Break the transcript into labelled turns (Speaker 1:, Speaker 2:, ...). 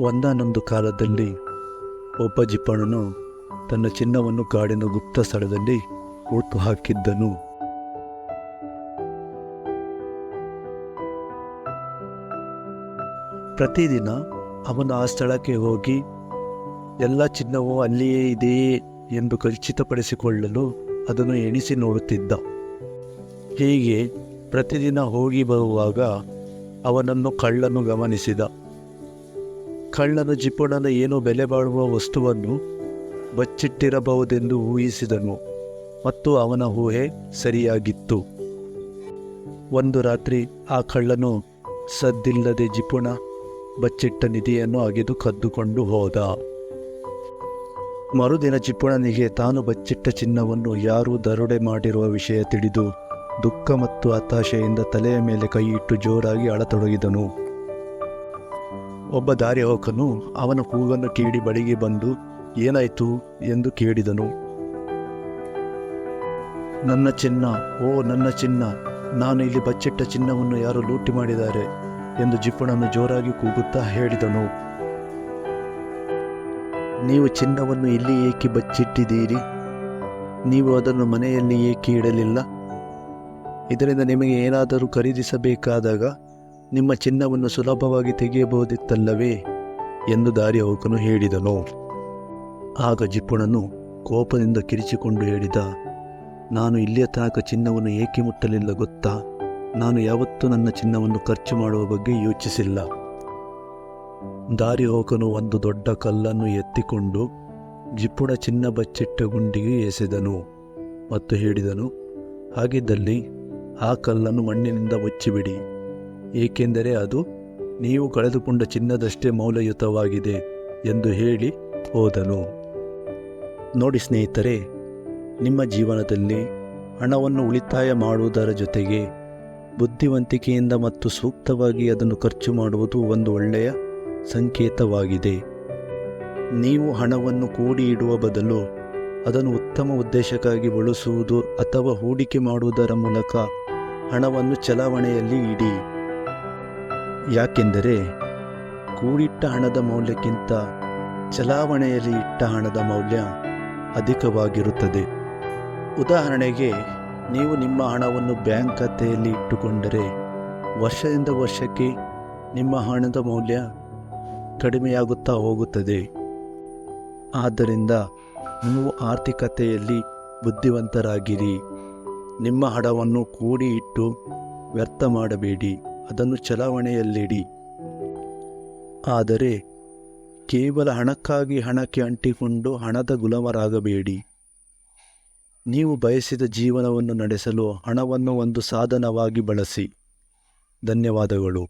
Speaker 1: ಒಂದಾನೊಂದು ಕಾಲದಲ್ಲಿ ಒಬ್ಬ ಜಿಪ್ಪಣನು ತನ್ನ ಚಿನ್ನವನ್ನು ಕಾಡಿನ ಗುಪ್ತ ಸ್ಥಳದಲ್ಲಿ ಹೂತು ಹಾಕಿದ್ದನು. ಪ್ರತಿದಿನ ಅವನು ಆ ಸ್ಥಳಕ್ಕೆ ಹೋಗಿ ಎಲ್ಲ ಚಿನ್ನವೂ ಅಲ್ಲಿಯೇ ಇದೆಯೇ ಎಂದು ಖಚಿತಪಡಿಸಿಕೊಳ್ಳಲು ಅದನ್ನು ಎಣಿಸಿ ನೋಡುತ್ತಿದ್ದ. ಹೀಗೆ ಪ್ರತಿದಿನ ಹೋಗಿ ಬರುವಾಗ ಅವನನ್ನು ಕಳ್ಳನು ಗಮನಿಸಿದ. ಕಳ್ಳನು ಜಿಪ್ಪಣನ ಏನೋ ಬೆಲೆ ಬಾಳುವ ವಸ್ತುವನ್ನು ಬಚ್ಚಿಟ್ಟಿರಬಹುದೆಂದು ಊಹಿಸಿದನು ಮತ್ತು ಅವನ ಊಹೆ ಸರಿಯಾಗಿತ್ತು. ಒಂದು ರಾತ್ರಿ ಆ ಕಳ್ಳನು ಸದ್ದಿಲ್ಲದೆ ಜಿಪ್ಪಣ ಬಚ್ಚಿಟ್ಟ ನಿಧಿಯನ್ನು ಅಗೆದು ಕದ್ದುಕೊಂಡು ಹೋದ. ಮರುದಿನ ಜಿಪ್ಪಣನಿಗೆ ತಾನು ಬಚ್ಚಿಟ್ಟ ಚಿನ್ನವನ್ನು ಯಾರೂ ದರೋಡೆ ಮಾಡಿರುವ ವಿಷಯ ತಿಳಿದು ದುಃಖ ಮತ್ತು ಹತಾಶೆಯಿಂದ ತಲೆಯ ಮೇಲೆ ಕೈಯಿಟ್ಟು ಜೋರಾಗಿ ಅಳತೊಡಗಿದನು. ಒಬ್ಬ ದಾರಿಹೋಕನು ಅವನ ಕೂಗನ್ನು ಕೇಳಿ ಬಳಿಗೆ ಬಂದು ಏನಾಯಿತು ಎಂದು ಕೇಳಿದನು. ನನ್ನ ಚಿನ್ನ, ಓ ನನ್ನ ಚಿನ್ನ, ನಾನು ಇಲ್ಲಿ ಬಚ್ಚಿಟ್ಟ ಚಿನ್ನವನ್ನು ಯಾರು ಲೂಟಿ ಮಾಡಿದ್ದಾರೆ ಎಂದು ಜಿಪ್ಪಣನು ಜೋರಾಗಿ ಕೂಗುತ್ತಾ ಹೇಳಿದನು. ನೀವು ಚಿನ್ನವನ್ನು ಇಲ್ಲಿ ಏಕೆ ಬಚ್ಚಿಟ್ಟಿದ್ದೀರಿ? ನೀವು ಅದನ್ನು ಮನೆಯಲ್ಲಿ ಏಕೆ ಇಡಲಿಲ್ಲ? ಇದರಿಂದ ನಿಮಗೆ ಏನಾದರೂ ಖರೀದಿಸಬೇಕಾದಾಗ ನಿಮ್ಮ ಚಿನ್ನವನ್ನು ಸುಲಭವಾಗಿ ತೆಗೆಯಬಹುದಿತ್ತಲ್ಲವೇ ಎಂದು ದಾರಿಹೋಕನು ಹೇಳಿದನು. ಆಗ ಜಿಪ್ಪಣನು ಕೋಪದಿಂದ ಕಿರಿಚಿಕೊಂಡು ಹೇಳಿದ, ನಾನು ಇಲ್ಲಿಯ ತನಕ ಚಿನ್ನವನ್ನು ಏಕೆ ಮುಟ್ಟಲಿಲ್ಲ ಗೊತ್ತಾ? ನಾನು ಯಾವತ್ತೂ ನನ್ನ ಚಿನ್ನವನ್ನು ಖರ್ಚು ಮಾಡುವ ಬಗ್ಗೆ ಯೋಚಿಸಿಲ್ಲ. ದಾರಿಹೋಕನು ಒಂದು ದೊಡ್ಡ ಕಲ್ಲನ್ನು ಎತ್ತಿಕೊಂಡು ಜಿಪ್ಪಣ ಚಿನ್ನ ಬಚ್ಚಿಟ್ಟ ಗುಂಡಿಗೆ ಎಸೆದನು ಮತ್ತು ಹೇಳಿದನು, ಹಾಗಿದ್ದಲ್ಲಿ ಆ ಕಲ್ಲನ್ನು ಮಣ್ಣಿನಿಂದ ಮುಚ್ಚಿಬಿಡಿ, ಏಕೆಂದರೆ ಅದು ನೀವು ಕಳೆದುಕೊಂಡ ಚಿನ್ನದಷ್ಟೇ ಮೌಲ್ಯಯುತವಾಗಿದೆ ಎಂದು ಹೇಳಿ ಹೋದನು. ನೋಡಿ ಸ್ನೇಹಿತರೆ, ನಿಮ್ಮ ಜೀವನದಲ್ಲಿ ಹಣವನ್ನು ಉಳಿತಾಯ ಮಾಡುವುದರ ಜೊತೆಗೆ ಬುದ್ಧಿವಂತಿಕೆಯಿಂದ ಮತ್ತು ಸೂಕ್ತವಾಗಿ ಅದನ್ನು ಖರ್ಚು ಮಾಡುವುದು ಒಂದು ಒಳ್ಳೆಯ ಸಂಕೇತವಾಗಿದೆ. ನೀವು ಹಣವನ್ನು ಕೂಡಿ ಇಡುವ ಬದಲು ಅದನ್ನು ಉತ್ತಮ ಉದ್ದೇಶಕ್ಕಾಗಿ ಬಳಸುವುದು ಅಥವಾ ಹೂಡಿಕೆ ಮಾಡುವುದರ ಮೂಲಕ ಹಣವನ್ನು ಚಲಾವಣೆಯಲ್ಲಿ ಇಡಿ. ಯಾಕೆಂದರೆ ಕೂಡಿಟ್ಟ ಹಣದ ಮೌಲ್ಯಕ್ಕಿಂತ ಚಲಾವಣೆಯಲ್ಲಿ ಇಟ್ಟ ಹಣದ ಮೌಲ್ಯ ಅಧಿಕವಾಗಿರುತ್ತದೆ. ಉದಾಹರಣೆಗೆ, ನೀವು ನಿಮ್ಮ ಹಣವನ್ನು ಬ್ಯಾಂಕ್ ಖಾತೆಯಲ್ಲಿ ಇಟ್ಟುಕೊಂಡರೆ ವರ್ಷದಿಂದ ವರ್ಷಕ್ಕೆ ನಿಮ್ಮ ಹಣದ ಮೌಲ್ಯ ಕಡಿಮೆಯಾಗುತ್ತಾ ಹೋಗುತ್ತದೆ. ಆದ್ದರಿಂದ ನೀವು ಆರ್ಥಿಕತೆಯಲ್ಲಿ ಬುದ್ಧಿವಂತರಾಗಿರಿ. ನಿಮ್ಮ ಹಣವನ್ನು ಕೂಡಿ ಇಟ್ಟು ವ್ಯರ್ಥ ಮಾಡಬೇಡಿ, ಅದನ್ನು ಚಲಾವಣೆಯಲ್ಲಿಡಿ. ಆದರೆ ಕೇವಲ ಹಣಕ್ಕಾಗಿ ಹಣಕ್ಕೆ ಅಂಟಿಕೊಂಡು ಹಣದ ಗುಲಾಮರಾಗಬೇಡಿ. ನೀವು ಬಯಸಿದ ಜೀವನವನ್ನು ನಡೆಸಲು ಹಣವನ್ನು ಒಂದು ಸಾಧನವಾಗಿ ಬಳಸಿ. ಧನ್ಯವಾದಗಳು.